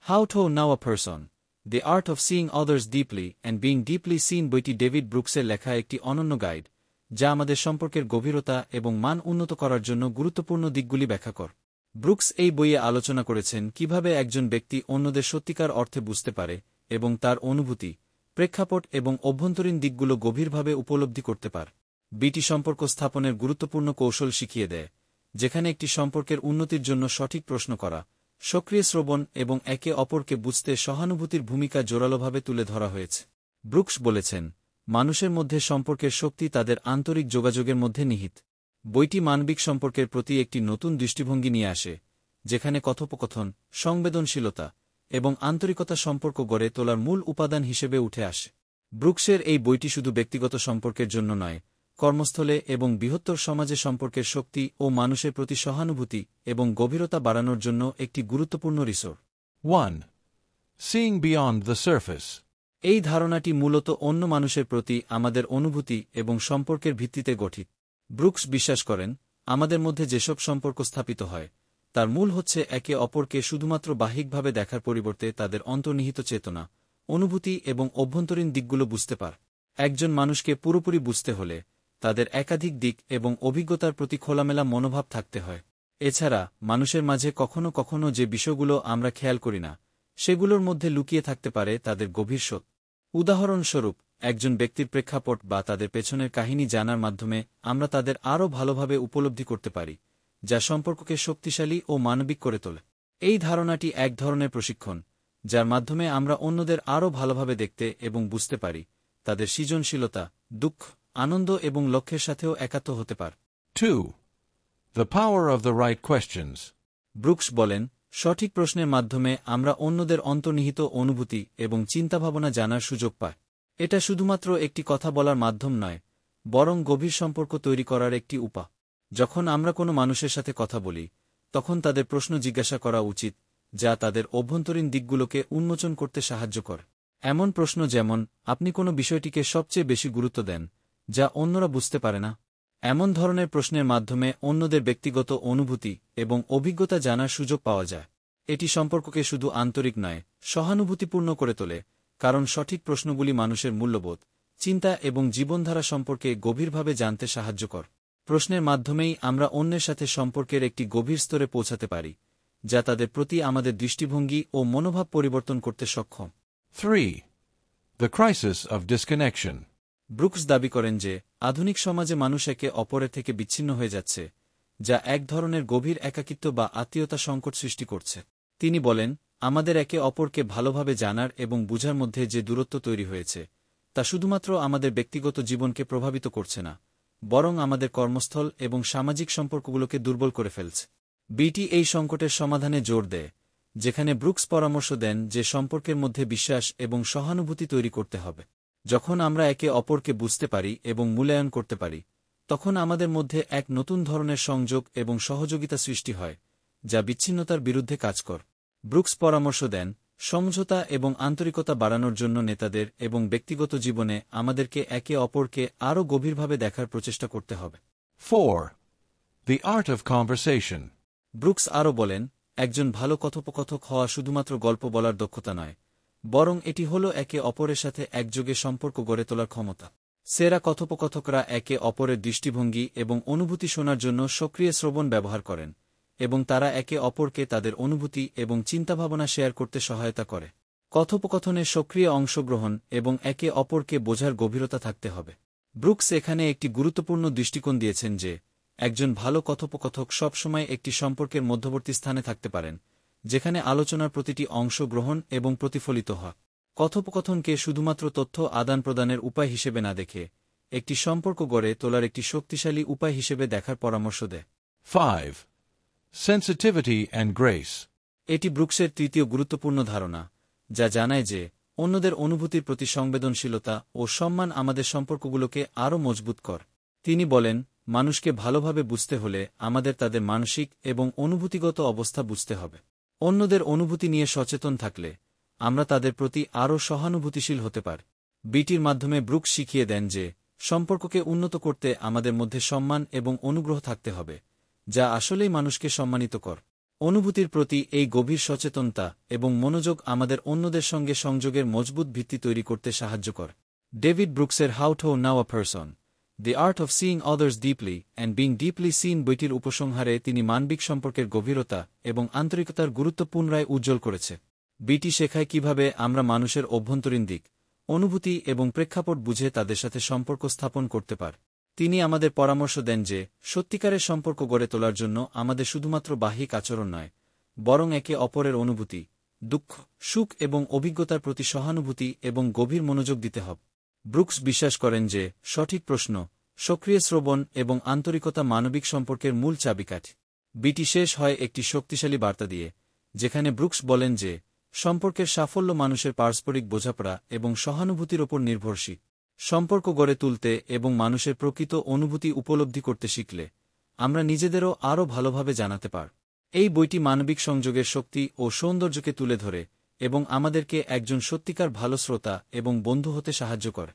How to Know a Person, The Art of Seeing Others Deeply and Being Deeply Seen বইটি David ব্রুকসের লেখা একটি অনন্য guide, যা আমাদের সম্পর্কের গভীরতা এবং মান উন্নত করার জন্য গুরুত্বপূর্ণ দিকগুলি ব্যাখ্যা করে। ব্রুকস এই বইয়ে আলোচনা করেছেন কিভাবে একজন ব্যক্তি অন্যদের সত্যিকার অর্থে বুঝতে পারে এবং তার অনুভূতি, প্রেক্ষাপট এবং অভ্যন্তরীণ দিকগুলো গভীরভাবে উপলব্ধি করতে পারে। বইটি সম্পর্ক স্থাপনের গুরুত্বপূর্ণ কৌশল শিখিয়ে দেয়, যেখানে একটি সম্পর্কের উন্নতির জন্য সঠিক প্রশ্ন করা, সক্রিয় শ্রবণ এবং একে অপরকে বুঝতে সহানুভূতির ভূমিকা জোরালোভাবে তুলে ধরা হয়েছে। ব্রুকস বলেছেন, মানুষের মধ্যে সম্পর্কের শক্তি তাদের আন্তরিক যোগাযোগের মধ্যে নিহিত। বইটি মানবিক সম্পর্কের প্রতি একটি নতুন দৃষ্টিভঙ্গি নিয়ে আসে, যেখানে কথোপকথন, সংবেদনশীলতা এবং আন্তরিকতা সম্পর্ক গড়ে তোলার মূল উপাদান হিসেবে উঠে আসে। ব্রুকসের এই বইটি শুধু ব্যক্তিগত সম্পর্কের জন্য নয়, কর্মস্থলে এবং বৃহত্তর সমাজে সম্পর্কের শক্তি ও মানুষের প্রতি সহানুভূতি এবং গভীরতা বাড়ানোর জন্য একটি গুরুত্বপূর্ণ resource. 1. Seeing beyond the surface. এই ধারণাটি মূলত অন্য মানুষের প্রতি আমাদের অনুভূতি এবং সম্পর্কের ভিত্তিতে গঠিত। ব্রুকস বিশ্বাস করেন, আমাদের মধ্যে যেসব সম্পর্ক স্থাপিত হয়, তার মূল হচ্ছে একে অপরকে শুধুমাত্র বাহ্যিকভাবে দেখার পরিবর্তে তাদের অন্তর্নিহিত চেতনা, অনুভূতি এবং অভ্যন্তরীণ দিকগুলো বুঝতে পার। একজন মানুষকে পুরোপুরি বুঝতে হলে তাদের একাধিক দিক এবং অভিজ্ঞতার প্রতি খোলামেলা মনোভাব থাকতে হয়। এছাড়া মানুষের মাঝে কখনো কখনো যে বিষয়গুলো আমরা খেয়াল করি না, সেগুলোর মধ্যে লুকিয়ে থাকতে পারে তাদের গভীর সত্য। উদাহরণস্বরূপ, একজন ব্যক্তির প্রেক্ষাপট বা তাদের পেছনের কাহিনী জানার মাধ্যমে আমরা তাদের আরও ভালোভাবে উপলব্ধি করতে পারি, যা সম্পর্ককে শক্তিশালী ও মানবিক করে তোলে। এই ধারণাটি এক ধরনের প্রশিক্ষণ, যার মাধ্যমে আমরা অন্যদের আরও ভালোভাবে দেখতে এবং বুঝতে পারি, তাদের সৃজনশীলতা, দুঃখ, আনন্দ এবং লক্ষ্যের সাথেও একাত্ম হতে পারে। 2. The power of the right questions. Brooks বলেন, সঠিক প্রশ্নের মাধ্যমে আমরা অন্যদের অন্তর্নিহিত অনুভূতি এবং চিন্তাভাবনা জানার সুযোগ পাই। এটা শুধুমাত্র একটি কথা বলার মাধ্যম নয়, বরং গভীর সম্পর্ক তৈরি করার একটি উপায়। যখন আমরা কোনো মানুষের সাথে কথা বলি, তখন তাদের প্রশ্ন জিজ্ঞাসা করা উচিত, যা তাদের অভ্যন্তরীণ দিকগুলোকে উন্মোচন করতে সাহায্য করে। এমন প্রশ্ন যেমন, আপনি কোনো বিষয়টিকে সবচেয়ে বেশি গুরুত্ব দেন, যা অন্যরা বুঝতে পারে না? এমন ধরনের প্রশ্নের মাধ্যমে অন্যদের ব্যক্তিগত অনুভূতি এবং অভিজ্ঞতা জানার সুযোগ পাওয়া যায়। এটি সম্পর্ককে শুধু আন্তরিক নয়, সহানুভূতিপূর্ণ করে তোলে, কারণ সঠিক প্রশ্নগুলি মানুষের মূল্যবোধ, চিন্তা এবং জীবনধারা সম্পর্কে গভীরভাবে জানতে সাহায্য করে। প্রশ্নের মাধ্যমেই আমরা অন্যের সাথে সম্পর্কের একটি গভীর স্তরে পৌঁছাতে পারি, যা তাদের প্রতি আমাদের দৃষ্টিভঙ্গি ও মনোভাব পরিবর্তন করতে সক্ষম। 3. The crisis of disconnection. Brooks দাবি করেন যে আধুনিক সমাজে মানুষ একে অপরের থেকে বিচ্ছিন্ন হয়ে যাচ্ছে, যা এক ধরনের গভীর একাকিত্ব বা আত্মীয়তা সংকট সৃষ্টি করছে। তিনি বলেন, আমাদের একে অপরকে ভালোভাবে জানার এবং বুঝার মধ্যে যে দূরত্ব তৈরি হয়েছে, তা শুধুমাত্র আমাদের ব্যক্তিগত জীবনকে প্রভাবিত করছে না, বরং আমাদের কর্মস্থল এবং সামাজিক সম্পর্কগুলোকে দুর্বল করে ফেলছে। বইটি এই সংকটের সমাধানে জোর দেয়, যেখানে ব্রুকস পরামর্শ দেন যে সম্পর্কের মধ্যে বিশ্বাস এবং সহানুভূতি তৈরি করতে হবে। যখন আমরা একে অপরকে বুঝতে পারি এবং মূল্যায়ন করতে পারি, তখন আমাদের মধ্যে এক নতুন ধরনের সংযোগ এবং সহযোগিতা সৃষ্টি হয়, যা বিচ্ছিন্নতার বিরুদ্ধে কাজ করে। ব্রুকস পরামর্শ দেন, সমঝোতা এবং আন্তরিকতা বাড়ানোর জন্য নেতাদের এবং ব্যক্তিগত জীবনে আমাদেরকে একে অপরকে আরও গভীরভাবে দেখার প্রচেষ্টা করতে হবে। 4. The art of conversation. Brooks আরও বলেন, একজন ভালো কথোপকথক হওয়া শুধুমাত্র গল্প বলার দক্ষতা নয়, বরং এটি হল একে অপরের সাথে একযোগে সম্পর্ক গড়ে তোলার ক্ষমতা। সেরা কথোপকথকরা একে অপরের দৃষ্টিভঙ্গি এবং অনুভূতি শোনার জন্য সক্রিয় শ্রবণ ব্যবহার করেন, এবং তারা একে অপরকে তাদের অনুভূতি এবং চিন্তাভাবনা শেয়ার করতে সহায়তা করে। কথোপকথনে সক্রিয় অংশগ্রহণ এবং একে অপরকে বোঝার গভীরতা থাকতে হবে। ব্রুকস এখানে একটি গুরুত্বপূর্ণ দৃষ্টিকোণ দিয়েছেন যে একজন ভালো কথোপকথক সবসময় একটি সম্পর্কের মধ্যবর্তী স্থানে থাকতে পারেন, যেখানে আলোচনার প্রতিটি অংশ গ্রহণ এবং প্রতিফলিত হয়। কথোপকথনকে শুধুমাত্র তথ্য আদান প্রদানের উপায় হিসেবে না দেখে একটি সম্পর্ক গড়ে তোলার একটি শক্তিশালী উপায় হিসেবে দেখার পরামর্শ দেয়। 5. Sensitivity and grace. এটি ব্রুকসের তৃতীয় গুরুত্বপূর্ণ ধারণা, যা জানায় যে অন্যদের অনুভূতির প্রতি সংবেদনশীলতা ও সম্মান আমাদের সম্পর্কগুলোকে আরও মজবুত করে। তিনি বলেন, মানুষকে ভালোভাবে বুঝতে হলে আমাদের তাদের মানসিক এবং অনুভূতিগত অবস্থা বুঝতে হবে। অন্যদের অনুভূতি নিয়ে সচেতন থাকলে আমরা তাদের প্রতি আরও সহানুভূতিশীল হতে পারি। বইটির মাধ্যমে ব্রুকস শিখিয়ে দেন যে সম্পর্ককে উন্নত করতে আমাদের মধ্যে সম্মান এবং অনুগ্রহ থাকতে হবে, যা আসলেই মানুষকে সম্মানিত করে। অনুভূতির প্রতি এই গভীর সচেতনতা এবং মনোযোগ আমাদের অন্যদের সঙ্গে সংযোগের মজবুত ভিত্তি তৈরি করতে সাহায্য করে। ডেভিড ব্রুকসের how to know a person, the art of seeing others deeply and being deeply seen বইটির উপসংহারে তিনি মানবিক সম্পর্কের গভীরতা এবং আন্তরিকতার গুরুত্ব পুনরায় উজ্জ্বল করেছে। বইটি শেখায় কিভাবে আমরা মানুষের অভ্যন্তরীণ দিক, অনুভূতি এবং প্রেক্ষাপট বুঝে তাদের সাথে সম্পর্ক স্থাপন করতে পার। তিনি আমাদের পরামর্শ দেন যে সত্যিকারের সম্পর্ক গড়ে তোলার জন্য আমাদের শুধুমাত্র বাহ্যিক আচরণ নয়, বরং একে অপরের অনুভূতি, দুঃখ, সুখ এবং অভিজ্ঞতার প্রতি সহানুভূতি এবং গভীর মনোযোগ দিতে হবে। ব্রুকস বিশ্বাস করেন যে সঠিক প্রশ্ন, সক্রিয় শ্রবণ এবং আন্তরিকতা মানবিক সম্পর্কের মূল চাবিকাঠি। বইটি শেষ হয় একটি শক্তিশালী বার্তা দিয়ে, যেখানে ব্রুকস বলেন যে সম্পর্কের সাফল্য মানুষের পারস্পরিক বোঝাপড়া এবং সহানুভূতির ওপর নির্ভরশীল। সম্পর্ক গড়ে তুলতে এবং মানুষের প্রকৃত অনুভূতি উপলব্ধি করতে শিখলে আমরা নিজেদেরও আরও ভালোভাবে জানাতে পার। এই বইটি মানবিক সংযোগের শক্তি ও সৌন্দর্যকে তুলে ধরে এবং আমাদেরকে একজন সত্যিকার ভালো শ্রোতা এবং বন্ধু হতে সাহায্য করে।